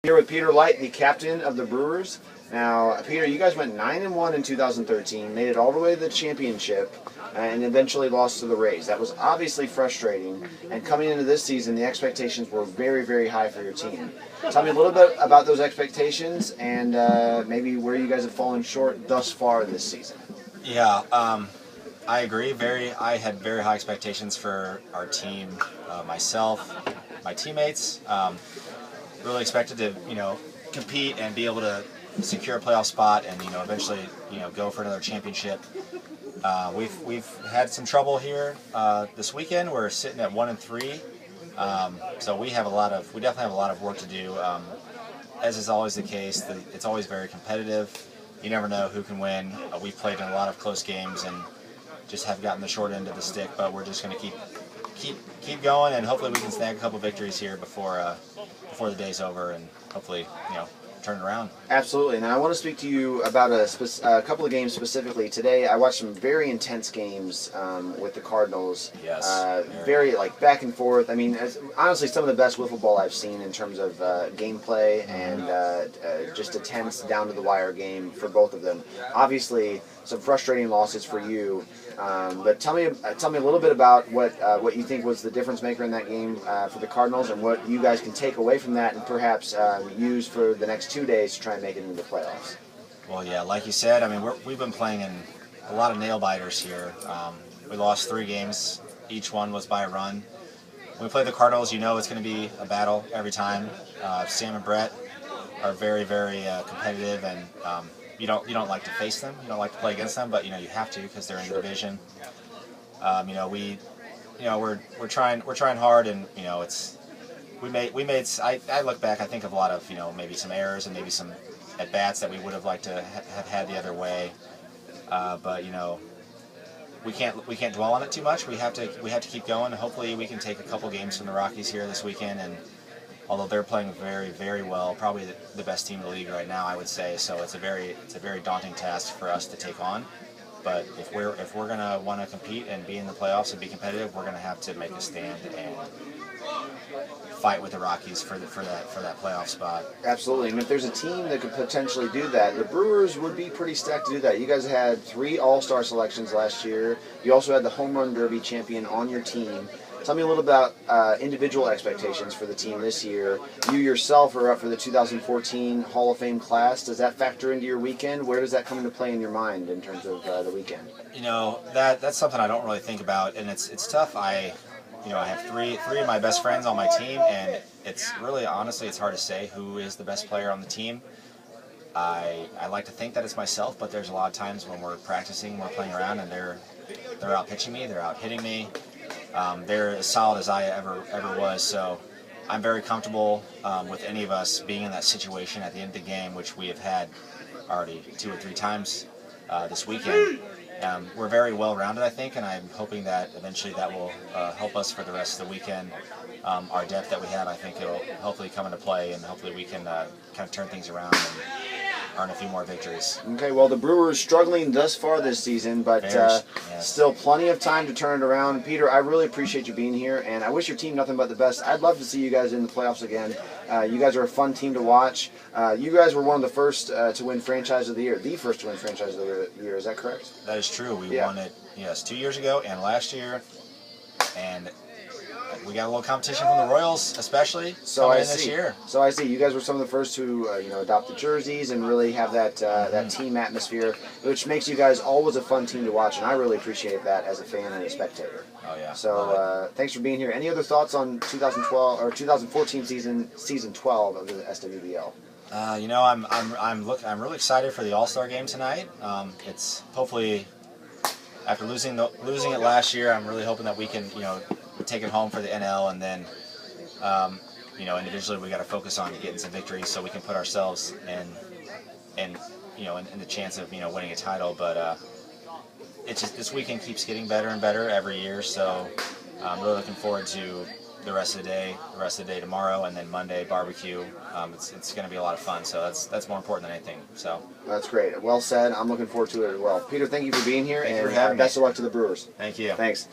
Here with Peter Leicht, the captain of the Brewers. Now, Peter, you guys went 9-1 in 2013, made it all the way to the championship, and eventually lost to the Rays. That was obviously frustrating, and coming into this season, the expectations were very, very high for your team. Tell me a little bit about those expectations and maybe where you guys have fallen short thus far this season. Yeah, I agree. I had very high expectations for our team, myself, my teammates. Really expected to, compete and be able to secure a playoff spot and, eventually, go for another championship. We've had some trouble here this weekend. We're sitting at 1-3, so we definitely have a lot of work to do. As is always the case, it's always very competitive. You never know who can win. We've played in a lot of close games and just have gotten the short end of the stick, but we're just going to keep going, and hopefully we can snag a couple victories here before the day's over, and hopefully turn it around. Absolutely. And I want to speak to you about a couple of games specifically. Today I watched some very intense games with the Cardinals. Yes. Very back and forth. I mean, honestly, some of the best wiffle ball I've seen in terms of gameplay and just a tense down to the wire game for both of them. Obviously, some frustrating losses for you. But tell me a little bit about what you think was the difference maker in that game for the Cardinals, and what you guys can take away from that and perhaps use for the next 2 days to try and make it into the playoffs. Well, yeah, like you said, I mean, we've been playing in a lot of nail biters here. We lost 3 games. Each one was by a run. When we play the Cardinals, it's going to be a battle every time. Sam and Brett are very, very competitive, and you don't like to face them. You don't like to play against them, but you have to because they're in the division. We're trying hard, and I look back, I think of a lot of maybe some errors and maybe some at bats that we would have liked to have had the other way, but we can't dwell on it too much. We have to keep going. Hopefully we can take a couple games from the Rockies here this weekend, and although they're playing very, very well, probably the best team in the league right now, I would say. So it's a very daunting task for us to take on. But if we're gonna want to compete and be in the playoffs and be competitive, we're gonna have to make a stand and fight with the Rockies for that playoff spot. Absolutely, and if there's a team that could potentially do that, the Brewers would be pretty stacked to do that. You guys had 3 All-Star selections last year. You also had the Home Run Derby champion on your team. Tell me a little about individual expectations for the team this year. You yourself are up for the 2014 Hall of Fame class. Does that factor into your weekend? Where does that come into play in your mind in terms of the weekend? That's something I don't really think about, and it's tough. I have three of my best friends on my team, and it's really, honestly, it's hard to say who is the best player on the team. I like to think that it's myself, but there's a lot of times when we're practicing, we're playing around, and they're out pitching me, they're out hitting me. They're as solid as I ever was, so I'm very comfortable with any of us being in that situation at the end of the game, which we have had already 2 or 3 times this weekend. We're very well-rounded, I think, and I'm hoping that eventually that will help us for the rest of the weekend. Our depth that we have, I think it'll hopefully come into play, and hopefully we can kind of turn things around and earn a few more victories. Okay, well, the Brewers struggling thus far this season, but yes. Still plenty of time to turn it around. Peter, I really appreciate you being here, and I wish your team nothing but the best. I'd love to see you guys in the playoffs again. You guys are a fun team to watch. You guys were one of the first to win Franchise of the Year, the first to win Franchise of the Year. Is that correct? That is true. We won it, 2 years ago and last year, and we got a little competition from the Royals, especially coming in this year. So I see. You guys were some of the first to adopt the jerseys and really have that team atmosphere, which makes you guys always a fun team to watch, and I really appreciate that as a fan and a spectator. Oh yeah. So thanks for being here. Any other thoughts on 2012 or 2014 season 12 of the SWBL? I'm really excited for the All-Star game tonight. It's hopefully, after losing it last year, I'm really hoping that we can take it home for the NL, and then individually we got to focus on getting some victories so we can put ourselves in the chance of winning a title. But it's just, this weekend keeps getting better and better every year, so I'm really looking forward to the rest of the day tomorrow, and then Monday barbecue. It's going to be a lot of fun, so that's more important than anything. So that's great. Well said. I'm looking forward to it as well. Peter, thank you for being here, Thank you and for having best me. of luck to the Brewers. Thank you. Thanks.